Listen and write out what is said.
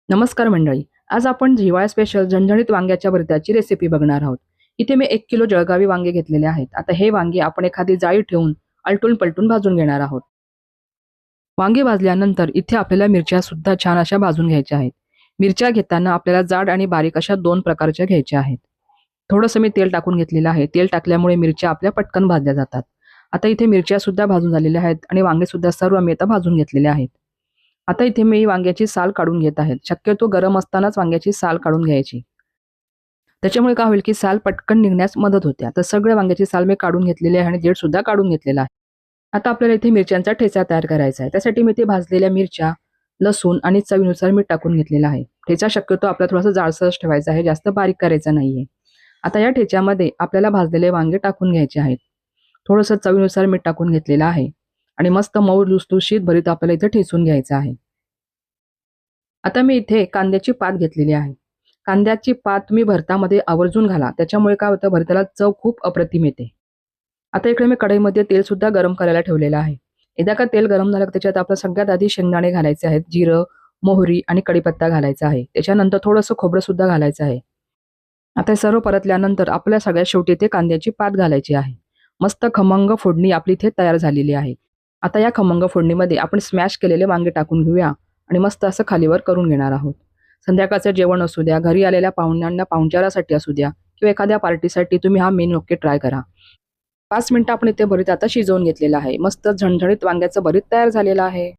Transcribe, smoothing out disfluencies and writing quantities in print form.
नमस्कार मंडळी. आज आपण हिवाळा स्पेशल झणझणीत वांग्याच्या भरत्याची रेसिपी बघणार आहोत. इथे मी 1 किलो जळगावी वांगे घेतलेले आहेत. आता हे वांगे आपण एखादी जाळी ठेवून आलटून पलटून भाजून घेणार आहोत. वांगे भाजल्यानंतर इथे आपल्याला मिरच्या सुद्धा छान अशा भाजून घ्यायच्या आहेत. मिरच्या घेताना आपल्याला जाड आणि बारीक अशा 2 प्रकारच्या घ्यायच्या आहेत. थोडंसं मी तेल टाकून घेतलेलं आहे. तेल टाकल्यामुळे मिरच्या आपल्या पटकन भाजल्या जातात. आता इथे मिरच्या सुद्धा भाजून झालेल्या आहेत आणि वांगे सुद्धा सर्व मी आता भाजून घेतलेले आहेत. आता इथे मी वांग्याची साल काढून घेत आहे. शक्यतो गरम असतानाच वांग्याची साल काढून घ्यायची. त्याच्यामुळे काय होईल की साल पटकन निघण्यास मदत होते. आता सगळ्या वांग्याची साल मी काढून घेतलेली आहे आणि देठ सुद्धा काढून घेतलेला आहे. आता आपल्याला इथे मिरच्यांचा ठेचा तयार करायचा आहे. त्यासाठी मी इथे भाजलेल्या मिरच्या, लसूण आणि चवीनुसार मीठ टाकून घेतलेला आहे. ठेचा शक्यतो आपल्याला थोडासा जाडसरच ठेवायचा आहे, जास्त बारीक करायचा नाहीये. आता या ठेच्यामध्ये आपल्याला भाजलेले वांगे टाकून घ्यायचे आहेत. थोडंसं चवीनुसार मीठ टाकून घेतलेलं आहे आणि मस्त मऊ लुसलुशीत भरीत आपल्याला इथे ठेचून घ्यायचं आहे. आता मी इथे कांद्याची पात घेतलेली आहे. कांद्याची पात तुम्ही भरतामध्ये आवर्जून घाला. त्याच्यामुळे काय होतं, भरताला चव खूप अप्रतिम येते. आता इकडे मी कढईमध्ये तेल सुद्धा गरम करायला ठेवलेलं आहे. एकदा का तेल गरम झालं की त्याच्यात आपलं सगळ्यात आधी शेंगदाणे घालायचे आहेत, जिरं, मोहरी आणि कढीपत्ता घालायचा आहे. त्याच्यानंतर थोडंसं खोबरं सुद्धा घालायचं आहे. आता हे सर्व परतल्यानंतर आपल्या सगळ्यात शेवटी इथे कांद्याची पात घालायची आहे. मस्त खमंग फोडणी आपली इथे तयार झालेली आहे. आता या खमंग फोडणीमध्ये आपण स्मॅश केलेले वांगे टाकून घेऊया आणि मस्त असं खालीवर करून घेणार आहोत. संध्याकाळचं जेवण असू द्या, घरी आलेल्या पाहुण्यांना पाहुणचारासाठी असू द्या किंवा एखाद्या पार्टीसाठी तुम्ही हा मेनू नक्की ट्राय करा. 5 मिनिटं आपण इथे भरीत आता शिजवून घेतलेलं आहे. मस्त झणझणीत वांग्याचं भरीत तयार झालेलं आहे.